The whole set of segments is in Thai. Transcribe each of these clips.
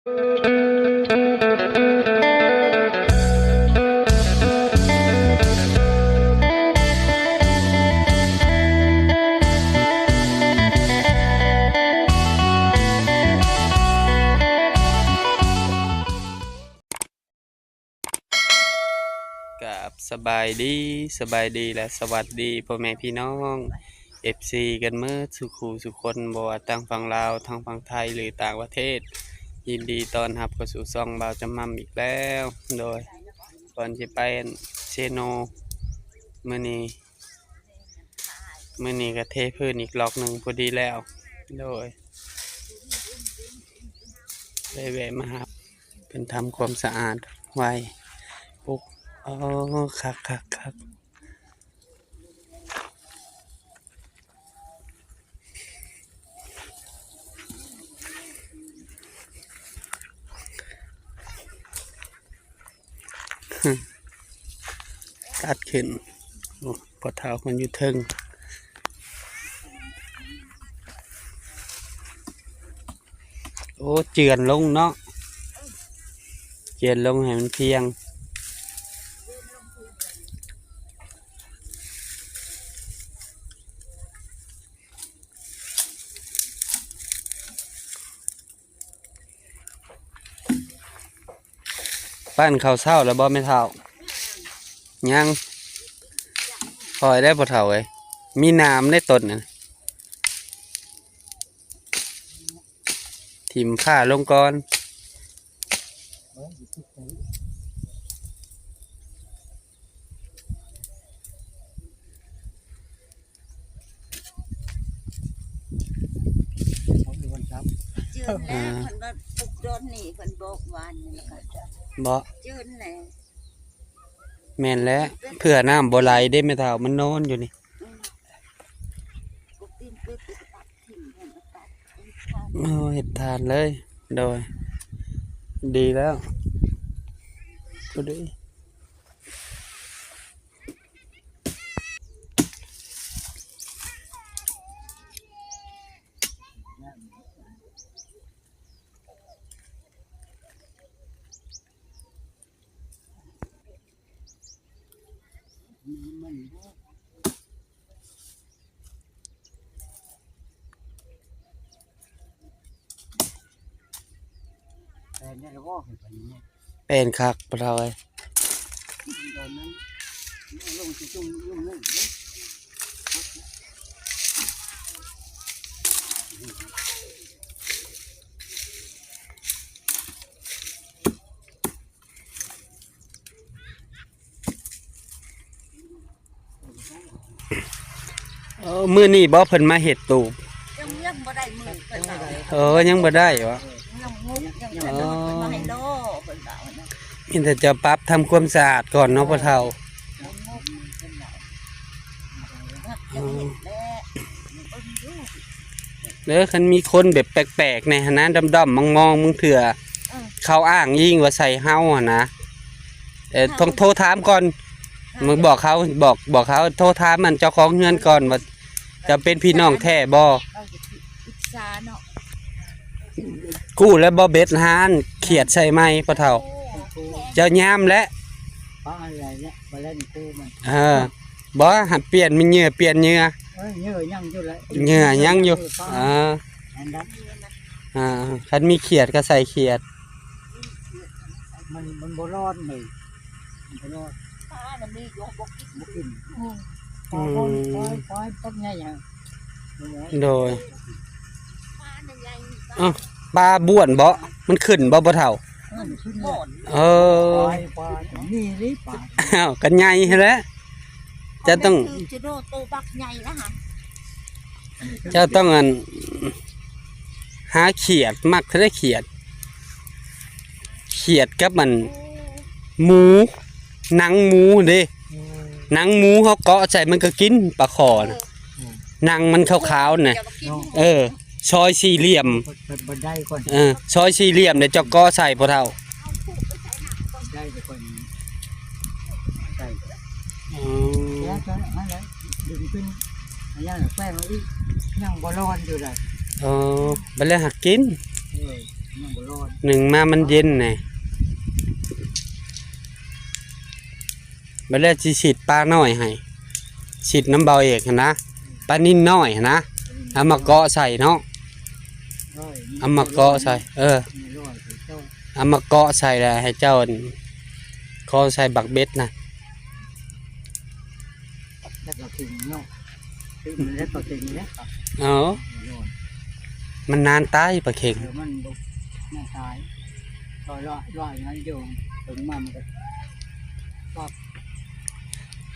กับสบายดีและสวัสดีพ่อแม่พี่น้อง FC กันเมื่อสุคนบ่ว่าตั้งฝั่งลาวทั้งฝั่งไทยหรือต่างประเทศยินดีต้อนรับเข้าสู่ช่องบ่าวจำมั่มอีกแล้วโดยก่อนจะไปเชโนมื้อนี้ก็เทพื้นอีกล็อกหนึ่งพอดีแล้วโดยได้แวะมาครับเป็นทำความสะอาดไว้ปุ๊บอ๋อคักตัดขึ้นพอเท้ามันอยู่เทิงโอ้เจือนลงเนาะเจือนลงให้มันเพียงปั้นข้าวเช้าแล้วบ่ไม่เท่ายังคอยได้บ่เท่าเอ้ยมีน้ำในต้นน่ะถิ่มผ้าลงก่อนเจือนแล้วเพิ่นก็ปลุกโดนนี่เพิ่นบอกวานนี่แล้วก็ บ่ เจือนแหละ แม่นแล้วเพื่อน้ำบ่ไหลได้ไม่เท่ามันนอนอยู่นี่ ปลุกตีนไปตัดถิ่นเพิ่นก็ตัดโอ้เห็ดทานเลยโดยดีแล้วพอดีเป็นคักปะเท่าไอ้มื้อนี้บ่เพิ่นมาเฮ็ดตูบยังบ่ได้มือเพิ่นว่ายังบ่ได้วะยังงุกยังเพิ่นมาให้โลเพิ่นว่านะ อินแต่จะปรับทำความสะอาดก่อนเนาะพ่อเฒ่ายังงุกเพิ่นว่ายังเห็นแล้วเด้อคันมีคนแบบแปลกๆในหนนะดำๆมองๆมึงเถื่อเขาอ้างยิ่งว่าใส่เฮาอ่ะนะต้องโทรถามก่อนมึงบอกเขาบอกเขาโทรถามมันเจ้าของเงินก่อนว่าจะเป็นพี่น้องแท้บ่อิจฉาเนาะกู้แล้วบ่เบ็ดหานเขียดใส่ไม้พ่อเฒ่าเจ้ายามและอะไรเนี่ยมาเล่นคู่มันบ่หัดเปลี่ยนมีเหงื่อเปลี่ยนเหงื่อเหงื่อยังอยู่เลยเหงื่อยังอยู่คันมีเขียดก็ใส่เขียดมันบ่รอดเลยมันบ่รอดป้าน่ะมีอยู่บ่กินปล่อยต้นใหญ่อย่างโดยป้าน่ะใหญ่ ปลาบ้วนบ่มันขึ้นบ่เฒ่าบ่นปลานี่ลิปลาอ้าวกันใหญ่แล้วจะต้องจะโดโตบักใหญ่นะฮะจะต้องหาเขียดมักได้เขียดกับมันหมูหนังหมูเด้หนังหมูเขาเกาะใส่มันก็กินปลาคอนะหนังมันขาวๆน่ะซอยสี่เหลี่ยมบันไดก่อนซอยสี่เหลี่ยมเดี๋ยวจะเกาะใส่พ่อเฒ่าได้ก่อนใส่แล้วจะอะไรดึงขึ้นอย่างแป้งอีกยังบ่ร้อนอยู่เลยบัดแล้วหักกิน บ่รอด หนึ่งมามันเย็นไงบัดแล้วสิฉีดปลาน้อยให้ฉีดน้ำเบาเอกหั้นนะปลานิ่นน้อยหั้นนะเอามาเกาะใส่เนาะเอามาเกาะใส่เอามาเกาะใส่แล้วให้เจ้าเกาะใส่บักเบ็ดนะ แล้วก็ถึงเนาะถึงแล้วก็ถึงแล้ว เอามันนานตายปลาเข็ง มันบุกหน้าตายลอยงั้นโยงถึงมันก็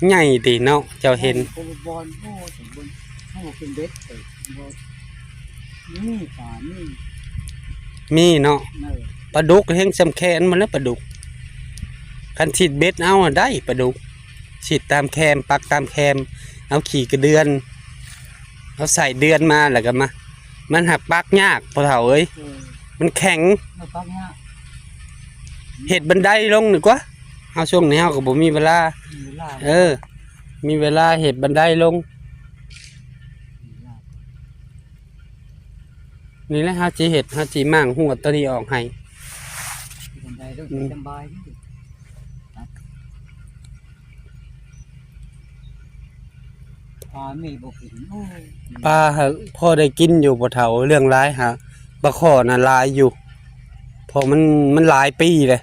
ใหญ่ติเนาะเจ้าเห็น โอ้บอลโอ้ถึงบนให้เป็นเบ็ดบอลนี่ป่านี่ มีเนาะ เนอ ปลาดุกแห้งสำแคนมันแล้วปลาดุกคันฉีดเบ็ดเอาอะได้ปลาดุกฉีดตามแคมปักตามแคมเอาขี่กระเดือนเอาใส่เดือนมาแล้วก็มามันหักปักยากพอเฒ่าเอ้ยมันแข็ง มาปักเนี่ย เห็ดบันไดลงดีกว่าเอาช่วงนี้เฮาก็บ่มีเวลา เวลา มีเวลาเห็ดบันไดลงนี่แหละเฮาสิเฮ็ดเฮาสิมั่างหัวตัวนี้ออกให้ คนใดต้องสบายปลาไม่บกินโอ้ ปลาหาพอได้กินอยู่บ่เฒ่าเรื่องร้ายหาปลาข้อน่ะหลายอยู่เพอมันหลายปีเลย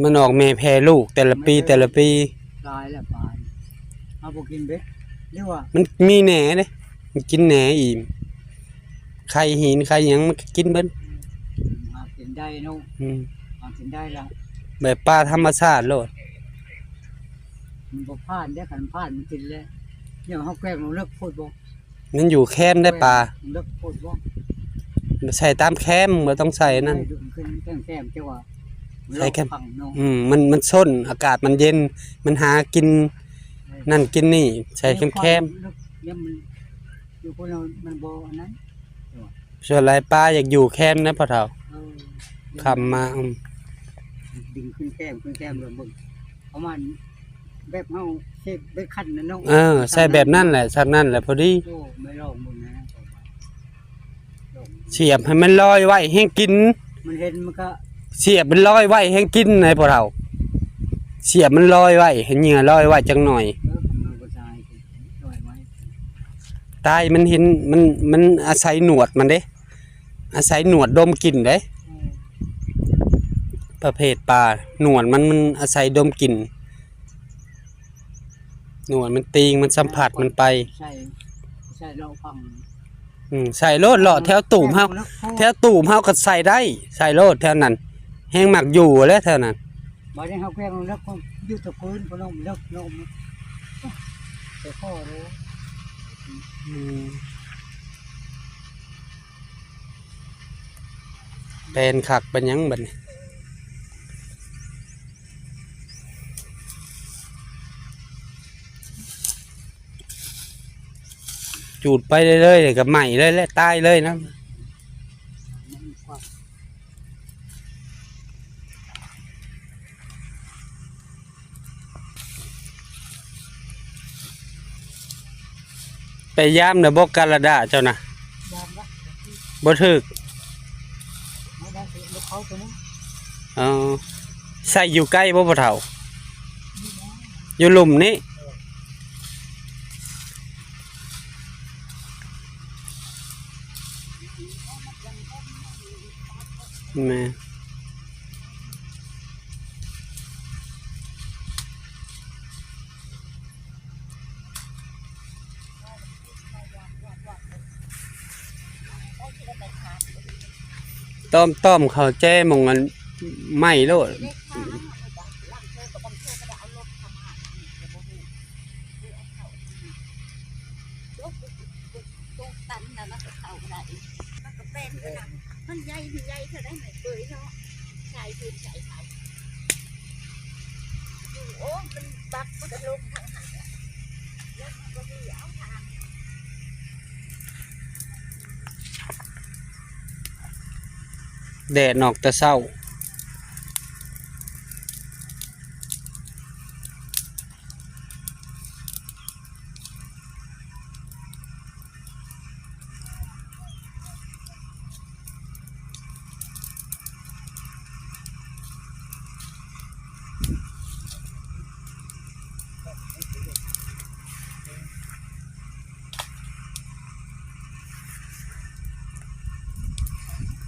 มันออกแม่แพร่ลูกแต่ละปีแต่ละปี ตายแล้วปลาเอาบกินเบ็ดเรียกว่า มันมีแหน่เด้มันกินแหน่อิ่มไข่หินไข่หยังมันก็กินเบิด หากินได้เนาะ อืม หากินได้ละ แบบปลาธรรมชาติโลด มันบ่พลาดได้ขันพลาดมันกินแล้วเนี่ยเขาแกล้งเราเลิกพูดบ่ มันอยู่แคมได้ปลา เลิกพูดบ่ ใส่ตามแคมบ่ต้องใส่นั่น ดึงขึ้นแก้มเจ้าว่า ใส่แคม พังเนาะ มันส้นอากาศมันเย็น มันหากินนั่นกินนี่ใส่แคม เนี่ยมันอยู่คนเรามันบ่อันนั้น ส่วนหลายปลาอยากอยู่แคมนะพ่อเฒ่า เออ คำมาดึงขึ้นแก้มเลยมึงประมาณแบบเฮาเช็ดไปคั้นนั่นเนาะ ใส่แบบนั่นแหละสักนั่นแหละพอดี โอ้ไม่ลองมึงนะ เสียบให้มันลอยไว้ให้กิน มันเห็นมันก็ เสียบมันลอยไว้ให้กินไอ้พ่อเฒ่าเสียบมันลอยไว้ให้เหงื่อลอยไว้จังหน่อย มันก็ตายลอยไว้ ตายมันเห็นมันอาศัยหนวดมันเด้อาศัยหนวดดมกลิ่นเด้ประเภทปลาหนวดมันอาศัยดมกลิ่นหนวดมันตีงมันสัมผัสมันไป ใช่เราฟัง ใส่โลดเลาะแถวตูมเฮาแถวตูมเฮาก็ใส่ได้ใส่โลดแถวนั้นแห้งหมักอยู่แล้วแถวนั้น บ่ได้เฮาแกล้งเลิกอยู่ตะพื้นบ่ลงเลิกลงแต่พ่อรู้ เป็นคักเป็นหยังบัดนี้จูดไปเรื่อยๆเลยกับใหม่เลยและตายเลยนะไปย่ามนะบกกาลาดาเจ้านะ ยามละ บ่ถึก ไม่ได้สิลูกเขาตัวนี้ ใส่อยู่ใกล้บ่เฒ่าอยู่หลุมนี้แม่ต้อมเขาแจ้หมองมันไหม้โลด ตันน่ะมันก็เข้าได้มันก็เป็นขนาดมันใหญ่เท่าได้ไหนเบยเนาะใส่พื้นใส่ไม้อยู่โอ้มันบักมันก็ลงทางหันแล้วมันก็มีเอาทาง แดดนอกแต่เช้า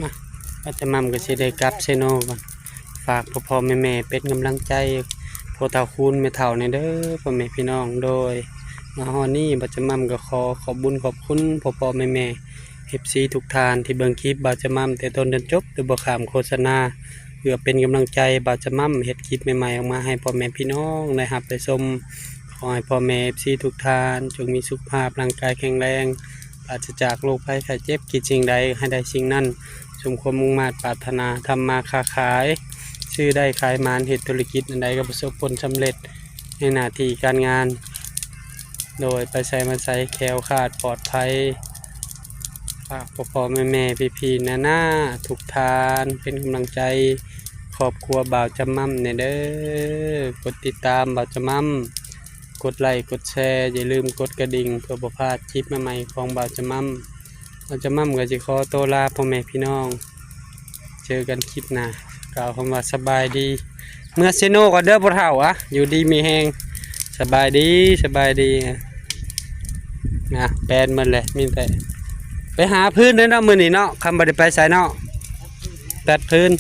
นะอาจจะมั่มก็สิได้กลับเซโนก่อนฝากพ่อๆแม่ๆเป็นกำลังใจพ่อเฒ่าคุณแม่เฒ่าในเด้อพ่อแม่พี่น้องโดยมาฮอดนี้บัดจะมั่มก็ขอบบุญขอบคุณพ่อๆแม่ๆ FC ทุกท่านที่เบิ่งคลิปบ่าวจะมั่มแต่ต้นจนจบโดยบ่ข้ามโฆษณาเพื่อเป็นกำลังใจบ่าวจะมั่มเฮ็ดคลิปใหม่ๆออกมาให้พ่อแม่พี่น้องได้รับได้ชมขอให้พ่อแม่ FC ทุกท่านจงมีสุขภาพร่างกายแข็งแรงปราศจากโรคภัยไข้เจ็บคิดสิ่งใดให้ได้สิ่งนั้นสมความมุ่งมา่ปรารถนาทำมาค้าขายชื่อได้ขายมานเหตุธุรกิจอันใดก็ประสบผลสำเร็จในหน้าที่การงานโดยไปใส่มาใส่แคล้วคลาดปลอดภัยฝากพ่อแม่พี่ๆหน้าทุกทานเป็นกำลังใจครอบครัวบ่าวจำมั่มเนี่ยเด้อกดติดตามบ่าวจำมั่มกดไลค์กดแชร์อย่าลืมกดกระดิ่งเพื่อบ่พลาดคลิปใหม่ๆของบ่าวจำมั่มบ่าวจำมั่มก็สิขอตัวลาพ่อแม่พี่น้องเจอกันคลิปหน้ากล่าวคำว่าสบายดีเมื่อเซโนก็เด้อพ่อเฒ่าอะอยู่ดีมีแฮงสบายดีนะแปลนมันเลยมีแต่ไปหาพื้นเด้อเนาะมื้อนี้เนาะคำบ่ได้ไปไสเนาะตัดพื้น